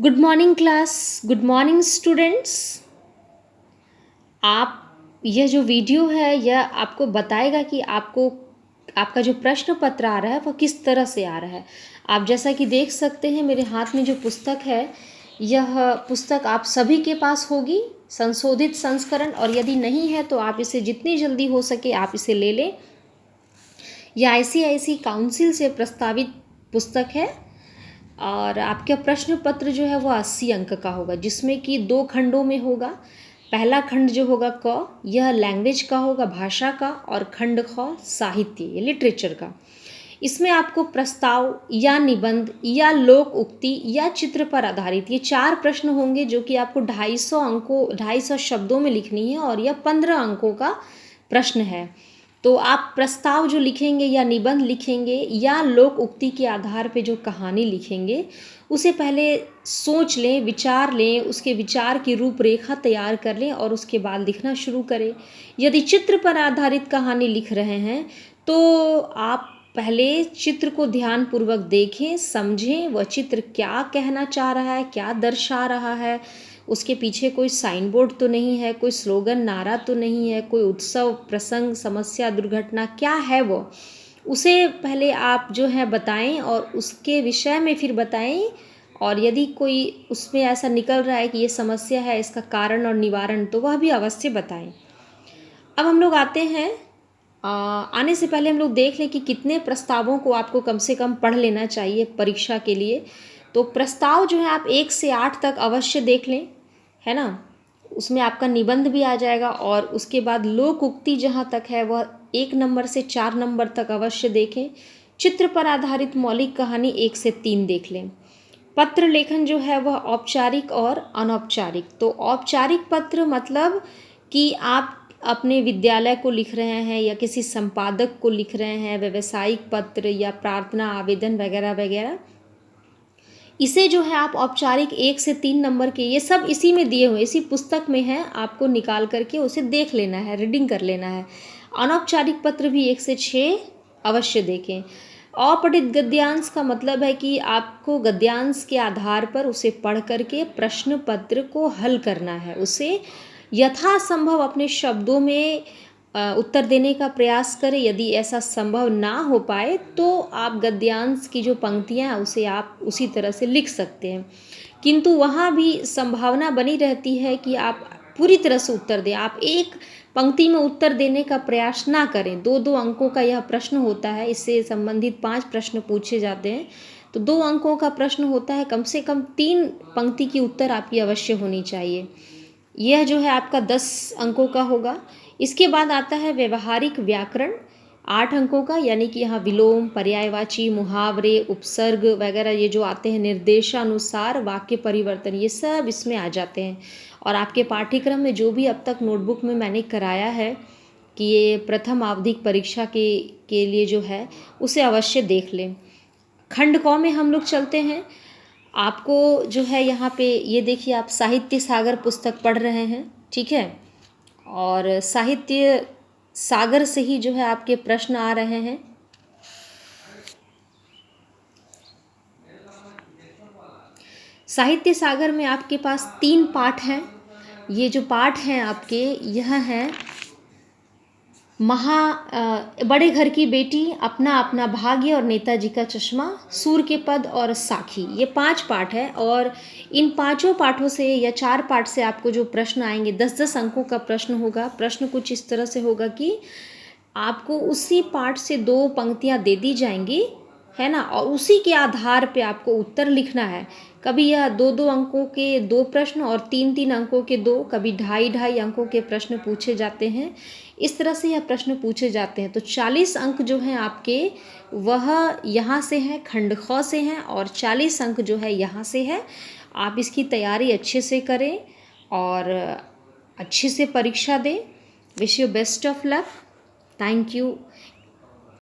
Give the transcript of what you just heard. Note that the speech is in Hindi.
Good morning class. Good morning students. आप यह जो वीडियो है यह आपको बताएगा कि आपका जो प्रश्न पत्र आ रहा है वह किस तरह से आ रहा है। आप जैसा कि देख सकते हैं मेरे हाथ में जो पुस्तक है, यह पुस्तक आप सभी के पास होगी, संशोधित संस्करण, और यदि नहीं है तो आप इसे जितनी जल्दी हो सके आप इसे ले लें। यह आईसीआईसी काउंसिल से प्रस्तावित पुस्तक है और आपका प्रश्न पत्र जो है वो 80 अंक का होगा, जिसमें कि 2 खंडों में होगा। पहला खंड जो होगा क, यह लैंग्वेज का होगा, भाषा का, और खंड ख साहित्य या लिटरेचर का। इसमें आपको प्रस्ताव या निबंध या लोक उक्ति या चित्र पर आधारित ये 4 प्रश्न होंगे, जो कि आपको 250 शब्दों में लिखनी है और यह 15 अंकों का प्रश्न है। तो आप प्रस्ताव जो लिखेंगे या निबंध लिखेंगे या लोक उक्ति के आधार पे जो कहानी लिखेंगे, उसे पहले सोच लें, विचार लें, उसके विचार की रूपरेखा तैयार कर लें और उसके बाद लिखना शुरू करें। यदि चित्र पर आधारित कहानी लिख रहे हैं तो आप पहले चित्र को ध्यानपूर्वक देखें, समझें वह चित्र क्या कहना चाह रहा है, क्या दर्शा रहा है। उसके पीछे कोई साइन बोर्ड तो नहीं है, कोई स्लोगन नारा तो नहीं है, कोई उत्सव प्रसंग समस्या दुर्घटना क्या है वो, उसे पहले आप जो है बताएं और उसके विषय में फिर बताएं। और यदि कोई उसमें ऐसा निकल रहा है कि ये समस्या है, इसका कारण और निवारण, तो वह भी अवश्य बताएं। अब हम लोग आते हैं, आने से पहले हम लोग देख लें कि कितने प्रस्तावों को आपको कम से कम पढ़ लेना चाहिए परीक्षा के लिए। तो प्रस्ताव जो है आप 1 से 8 तक अवश्य देख लें, है ना। उसमें आपका निबंध भी आ जाएगा और उसके बाद लोक उक्ति जहाँ तक है वह 1 नंबर से 4 नंबर तक अवश्य देखें। चित्र पर आधारित मौलिक कहानी 1 से 3 देख लें। पत्र लेखन जो है वह औपचारिक और अनौपचारिक। तो औपचारिक पत्र मतलब कि आप अपने विद्यालय को लिख रहे हैं या किसी संपादक को लिख रहे हैं, व्यावसायिक पत्र या प्रार्थना आवेदन वगैरह वगैरह, इसे जो है आप औपचारिक 1 से 3 नंबर के, ये सब इसी में दिए हुए, इसी पुस्तक में है, आपको निकाल करके उसे देख लेना है, रीडिंग कर लेना है। अनौपचारिक पत्र भी 1 से 6 अवश्य देखें। अपठित गद्यांश का मतलब है कि आपको गद्यांश के आधार पर उसे पढ़ करके प्रश्न पत्र को हल करना है, उसे यथासंभव अपने शब्दों में उत्तर देने का प्रयास करें। यदि ऐसा संभव ना हो पाए तो आप गद्यांश की जो पंक्तियां हैं उसे आप उसी तरह से लिख सकते हैं, किंतु वहाँ भी संभावना बनी रहती है कि आप पूरी तरह से उत्तर दें। आप एक पंक्ति में उत्तर देने का प्रयास ना करें। 2-2 अंकों का यह प्रश्न होता है, इससे संबंधित 5 प्रश्न पूछे जाते हैं। तो 2 अंकों का प्रश्न होता है, कम से कम 3 पंक्ति की उत्तर आपकी अवश्य होनी चाहिए। यह जो है आपका 10 अंकों का होगा। इसके बाद आता है व्यवहारिक व्याकरण 8 अंकों का, यानी कि यहाँ विलोम, पर्यायवाची, मुहावरे, उपसर्ग वगैरह ये जो आते हैं, निर्देशानुसार वाक्य परिवर्तन, ये सब इसमें आ जाते हैं। और आपके पाठ्यक्रम में जो भी अब तक नोटबुक में मैंने कराया है कि ये प्रथम आवधिक परीक्षा के लिए जो है उसे अवश्य देख लें। खंड क में हम लोग चलते हैं। आपको जो है यहाँ पे ये देखिए, आप साहित्य सागर पुस्तक पढ़ रहे हैं, ठीक है, और साहित्य सागर से ही जो है आपके प्रश्न आ रहे हैं। साहित्य सागर में आपके पास 3 पाठ हैं। ये जो पाठ हैं आपके, यह हैं बड़े घर की बेटी, अपना अपना भाग्य और नेताजी का चश्मा, सूर के पद और साखी, ये 5 पाठ है। और इन 5 पाठों से या 4 पाठ से आपको जो प्रश्न आएंगे, 10-10 अंकों का प्रश्न होगा। प्रश्न कुछ इस तरह से होगा कि आपको उसी पाठ से 2 पंक्तियां दे दी जाएंगी, है ना, और उसी के आधार पे आपको उत्तर लिखना है। कभी यह 2-2 अंकों के 2 प्रश्न और 3-3 अंकों के 2, कभी 2.5-2.5 अंकों के प्रश्न पूछे जाते हैं। इस तरह से यह प्रश्न पूछे जाते हैं। तो 40 अंक जो हैं आपके, वह यहाँ से हैं, खंड ख से हैं, और 40 अंक जो है यहाँ से है। आप इसकी तैयारी अच्छे से करें और अच्छे से परीक्षा दें। Wish you best of luck. Thank you.